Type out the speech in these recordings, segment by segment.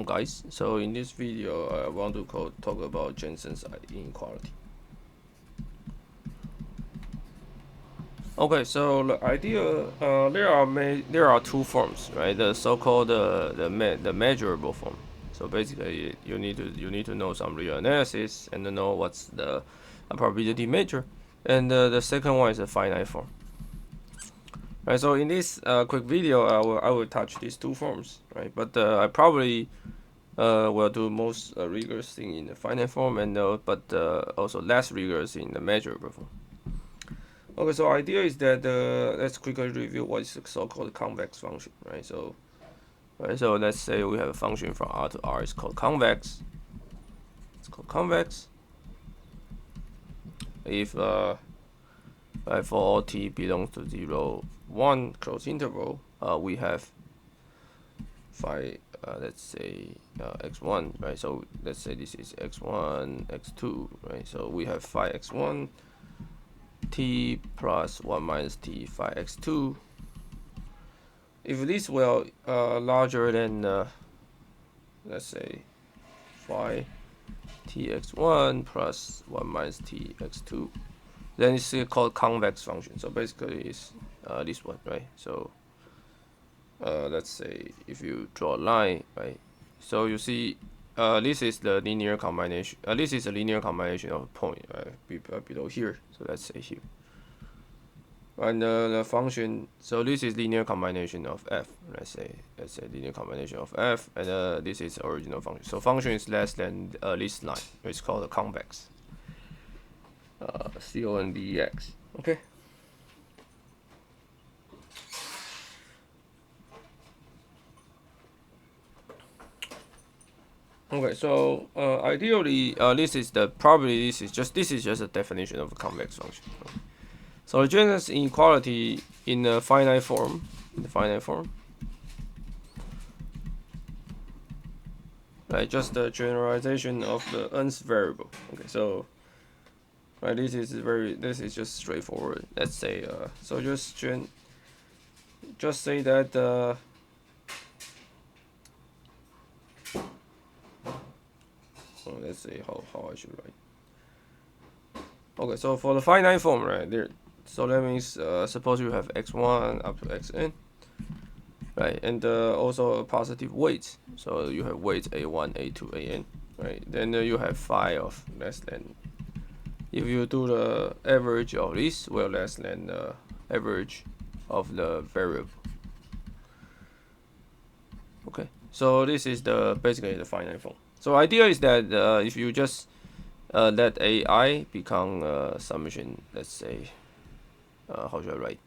Welcome guys. So in this video I want to talk about Jensen's inequality. Okay, so the idea there are two forms, right? The so-called the measurable form. So basically you need to know some real analysis and to know what's the probability measure, and the second one is a finite form. Right, so in this quick video, I will touch these two forms, right? But I probably will do most rigorous thing in the finite form, and but also less rigorous in the measurable form. Okay, so idea is that let's quickly review what is the so-called convex function, right? So let's say we have a function from R to R. It's called convex. It's called convex. If for all t belongs to 0, 1 closed interval, we have phi, let's say x1, right? So let's say this is x1, x2, right? So we have phi x1 t plus 1 minus t phi x2. If this will larger than let's say phi tx1 plus 1 minus tx2, then it's called convex function. So basically it's this one, right? So let's say if you draw a line, right? So you see this is the linear combination. This is a linear combination of a point below here. So let's say here. And the function, so this is linear combination of f. Let's say linear combination of f, and this is original function. So function is less than this line. It's called a convex. CONVEX. Okay. Okay, so ideally, this is just a definition of a convex function. So the Jensen's inequality in the finite form, right? Just the generalization of the nth variable. Okay, so right, this is just straightforward. Let's say so just say that let's say how I should write. Okay, so for the finite form, right there, so that means suppose you have x1 up to xn, right, and also a positive weight. So you have weights a1, a2, an, right? Then you have phi of less than. If you do the average of this, well, less than the average of the variable. Okay, so this is basically the finite form. So idea is that if you just let AI become summation, let's say, how should I write?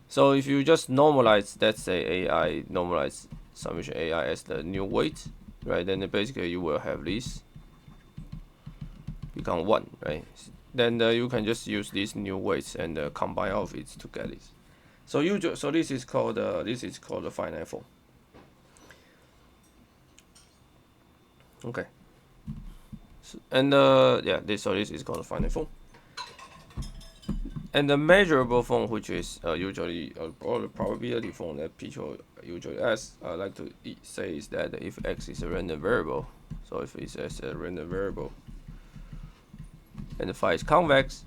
So if you just normalize, let's say AI normalize summation AI as the new weight, right? Then basically you will have this become 1, right? Then you can just use these new weights and combine all of it to get this. So this is called the finite form. Okay. So, and yeah, this is called the finite form. And the measurable form, which is usually or the probability form that people usually ask, I like to say is that if x is a random variable, so if it's a random variable, and the phi is convex,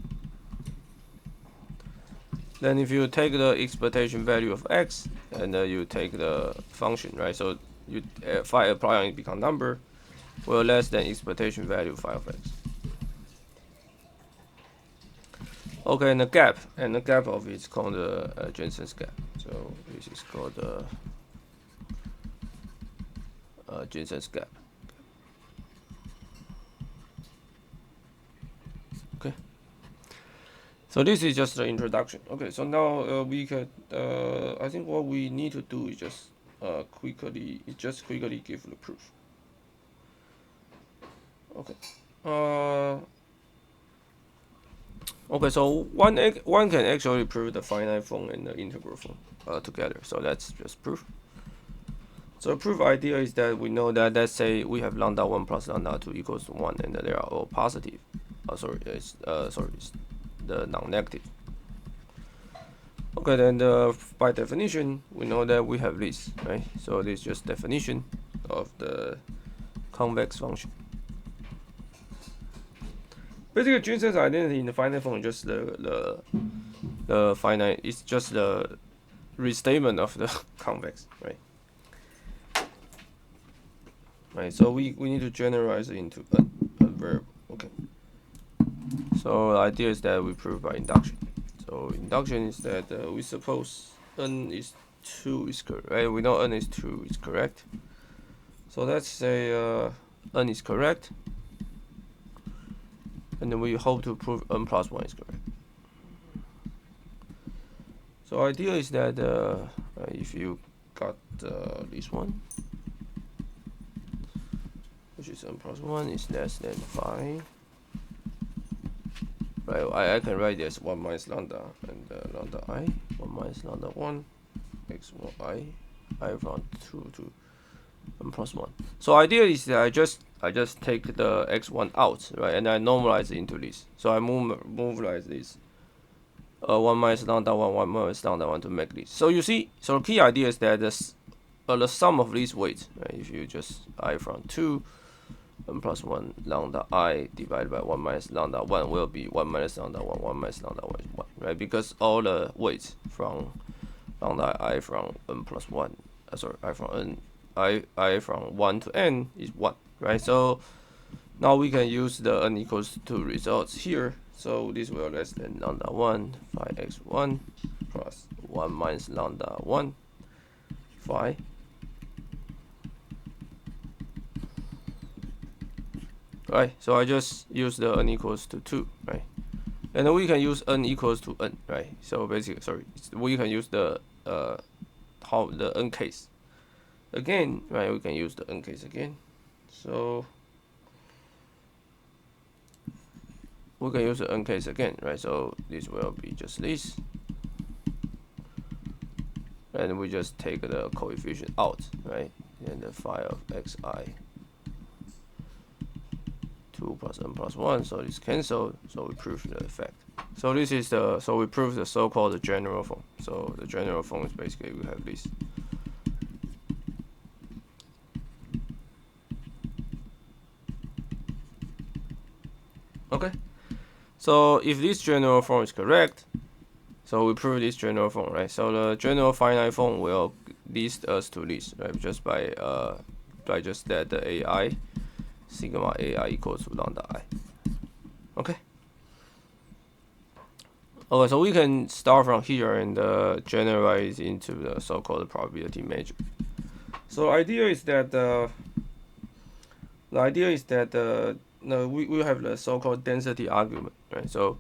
then if you take the expectation value of x and you take the function, right? So you phi applying it become number, well less than expectation value phi of x. Okay, and the gap of it is called the Jensen's gap. So this is called the Jensen's gap. Okay. So this is just the introduction. Okay, so now we can. I think what we need to do is just quickly give the proof. Okay. Okay, so one can actually prove the finite form and the integral form together. So that's just proof. So proof idea is that we know that, let's say we have lambda 1 plus lambda 2 equals to 1, and they are all positive. It's the non-negative. Okay, then by definition we know that we have this, right? So this is just definition. of the convex function. Basically, Jensen's identity in the finite form is just the finite. It's just the restatement of the convex, right? Right. So we need to generalize it into a verb. Okay. So the idea is that we prove by induction. So induction is that we suppose n is 2 is correct. Right? We know n is 2 is correct. So let's say n is correct, and then we hope to prove n plus 1 is correct. So idea is that if you got this one, which is n plus 1 is less than 5. Right, I can write this 1 minus lambda and lambda I, 1 minus lambda 1, x1 I from 2 to n plus 1. So idea is that I just take the x1 out, right, and I normalize it into this. So I normalize this 1 minus lambda 1, 1 minus lambda 1 to make this. So you see, so the key idea is that the sum of these weights, right, if you just I from 2, n plus 1 lambda I divided by 1 minus lambda 1 will be 1 minus lambda 1, 1 minus lambda 1 is 1, right? Because all the weights from lambda I from n plus 1, sorry, I from n, I from 1 to n is 1, right? So now we can use the n equals 2 results here. So this will less than lambda 1, phi x1 plus 1 minus lambda 1, phi. Right, so I just use the n equals to 2, right? And then we can use n equals to n, right? So basically, sorry, we can use the n case again, right? We can use the n case again. So we can use the n case again, right? So this will be just this, and we just take the coefficient out, right? And the phi of xi 2 plus n plus 1, so it's cancelled, so we prove the effect. So this is so we prove the so-called general form. So the general form is basically we have this. Okay, so if this general form is correct, so we prove this general form, right? So the general finite form will lead us to this, right? Just by just that the AI sigma AI equals to lambda I. Okay. Okay, so we can start from here and generalize into the so-called probability measure. So the idea is that no, we have the so-called density argument, right? So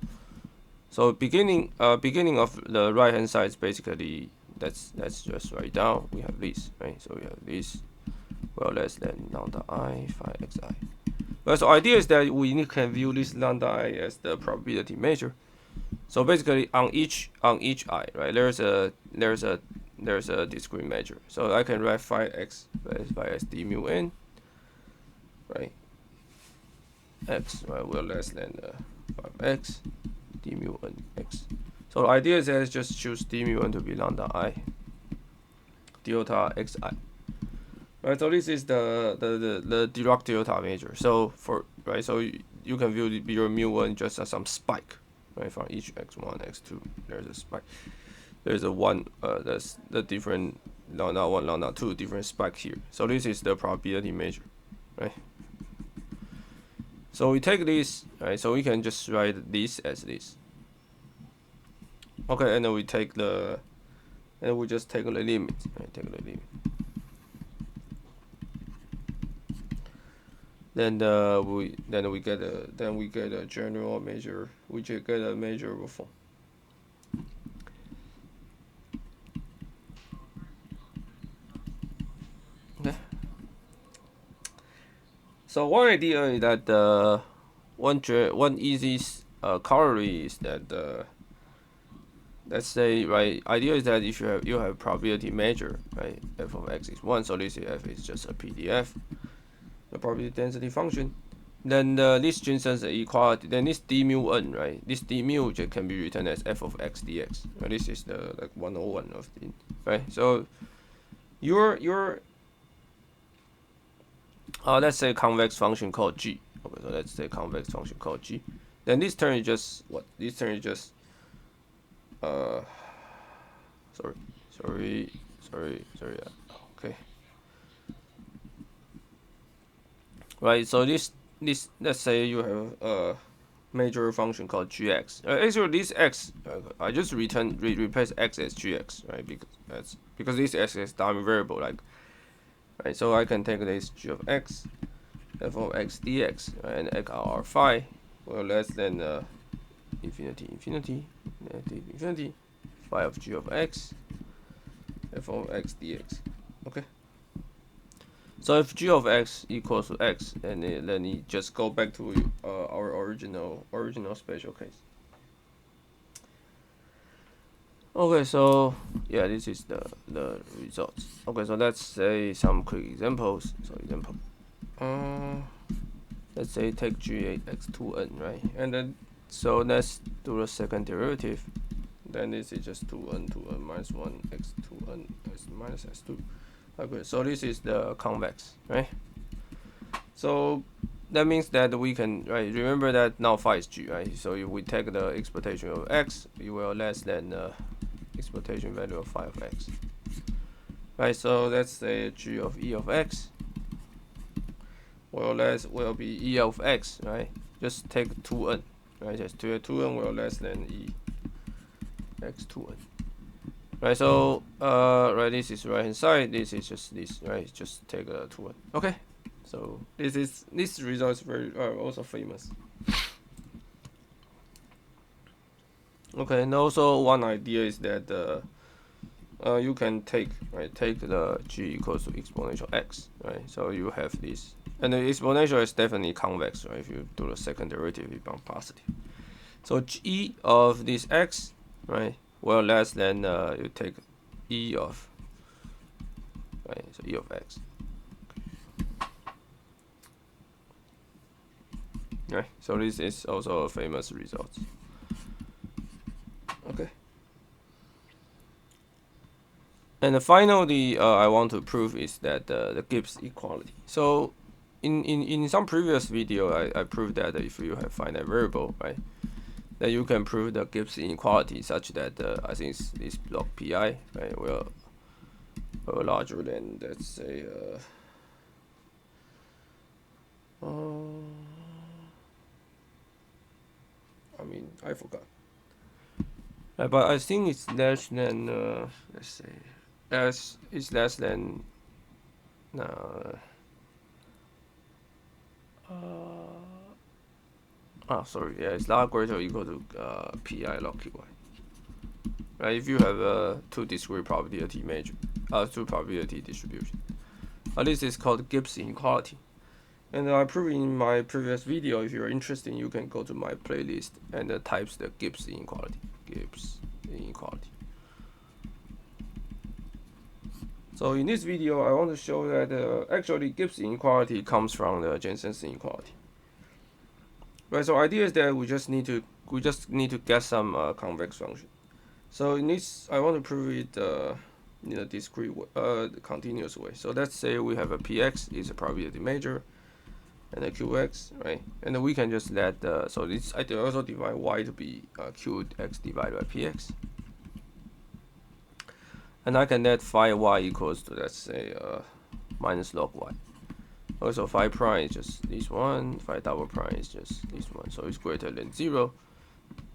beginning of the right hand side is basically let's just write down. We have this, right? So we have this well less than lambda I phi xi. But so idea is that we can view this lambda I as the probability measure. So basically on each I, right? There's a discrete measure. So I can write phi x as d mu n, right? X, right, will less than 5x d mu n x. So the idea is that just choose d mu n to be lambda I delta xi. Right, so this is the Dirac delta measure. So so you can view your mu1 just as some spike, right? From each x1, x2, there's a spike. There's a one, that's the different lambda 1, lambda 2 different spike here. So this is the probability measure, right? So we take this, right? So we can just write this as this. Okay, and then we take and we just take the limit, right? Take the limit. Then we get a general measure. We just get a measurable form. Okay. So one idea is that one easy corollary is that let's say, right, idea is that if you have probability measure, right, f of x is 1, so this f is just a PDF, the probability density function. Then this Jensen's equality, then this d mu n, right? This d mu can be written as f of x dx. Right? This is the 101 of the, right? So your let's say convex function called g. Okay, so let's say convex function called g. Then this term is just what? This term is just uh, sorry. Okay, right. So this let's say you have a major function called gx. Actually, this x I just replace x as gx, right? Because this x is dynamic variable, like right. So I can take this g of x, f of x dx, right, and x are phi, well less than infinity, negative infinity, phi of g of x, f of x dx. Okay. So if g of x equals to x, and then you just go back to our original special case. Okay, so yeah, this is the results. Okay, so let's say some quick examples. So example, let's say take g x 2n, right? And then so let's do the second derivative. Then this is just 2n minus 1 x 2n x minus s2. Okay, so this is the convex, right? So that means that we can, right, remember that now phi is g, right? So if we take the expectation of x, it will less than the expectation value of phi of x, right? So let's say g of e of x will be e of x, right? Just take 2n, right? Just 2n will less than e x 2n. Right, so right, this is right hand side, this is just this, right? Just take a 2n. Okay, so this result is very also famous. Okay, and also one idea is that you can take the g equals to exponential x, right? So you have this, and the exponential is definitely convex, right? If you do the second derivative, it becomes positive. So g of this x, right, well less than you take e of, right? So e of x. Right, so this is also a famous result. Okay. And finally, I want to prove is that the Gibbs equality. So in some previous video, I proved that if you have finite variable, right, that you can prove the Gibbs inequality such that I think this block pi, right, will larger than, let's say I mean, I forgot. But I think it's less than let's say it's less than sorry, yeah, it's not greater or equal to pi log qy. Right, if you have two discrete probability two probability distribution. This is called Gibbs inequality. And I proved in my previous video. If you're interested, you can go to my playlist and type the Gibbs inequality. Gibbs inequality. So in this video, I want to show that actually Gibbs inequality comes from the Jensen's inequality. Right. So idea is that we just need to get some convex function. So in this, I want to prove it in a discrete continuous way. So let's say we have a px is a probability measure, and a qx, right? And then we can just let so this I also define y to be qx divided by px, and I can let phi y equals to, let's say minus log y. Also phi prime is just this one, phi double prime is just this one, so it's greater than 0,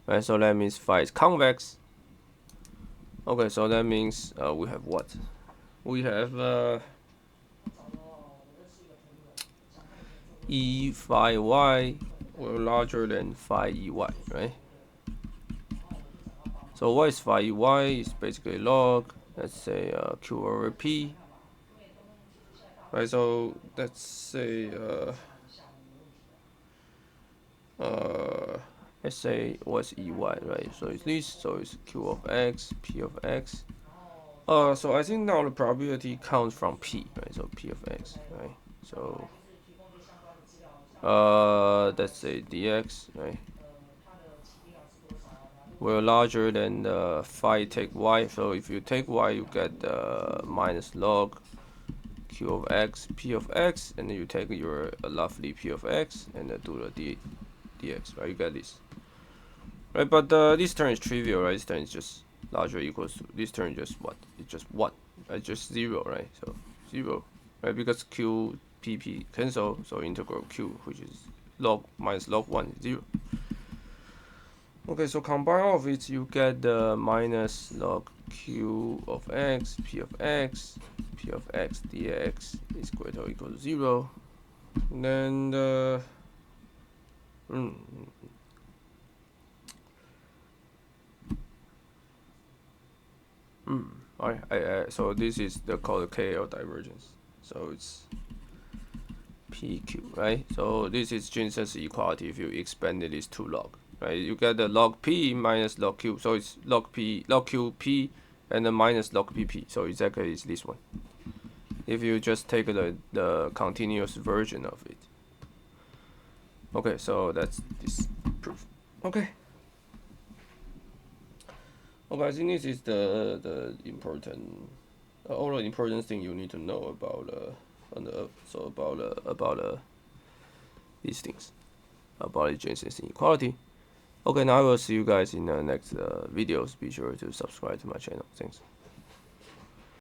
right? So that means phi is convex. Okay, so that means we have what? We have e phi y will larger than phi ey, right? So what is phi ey? Is basically log, let's say q over p, right? So let's say let's say what's ey, right? So it's this, so it's q of x, p of x. So I think now the probability comes from p, right? So p of x, right? So let's say dx, right, will larger than the phi take y. So if you take y, you get minus log q of x, p of x, and then you take your lovely p of x and do the dx, right? You get this, right? But this term is trivial, right? This term is just larger or equals to this term just what? It's just 1, right? Just 0, right? So 0, right? Because q pp cancel, so integral q, which is log minus log 1 is 0. Okay, so combine all of it, you get the minus log q of x, p of x, p of x dx is greater or equal to 0. And then the so this is the called KL divergence. So it's PQ, right? So this is Jensen's equality if you expanded this to log, right? You get the log P minus log Q. So it's log P, log Q P, and then minus log PP. So exactly is this one. If you just take the continuous version of it. Okay, so that's this proof. Okay. Okay, I think this is the important, all the important thing you need to know about these things about Jensen's inequality. Okay, now I will see you guys in the next videos. Be sure to subscribe to my channel. Thanks.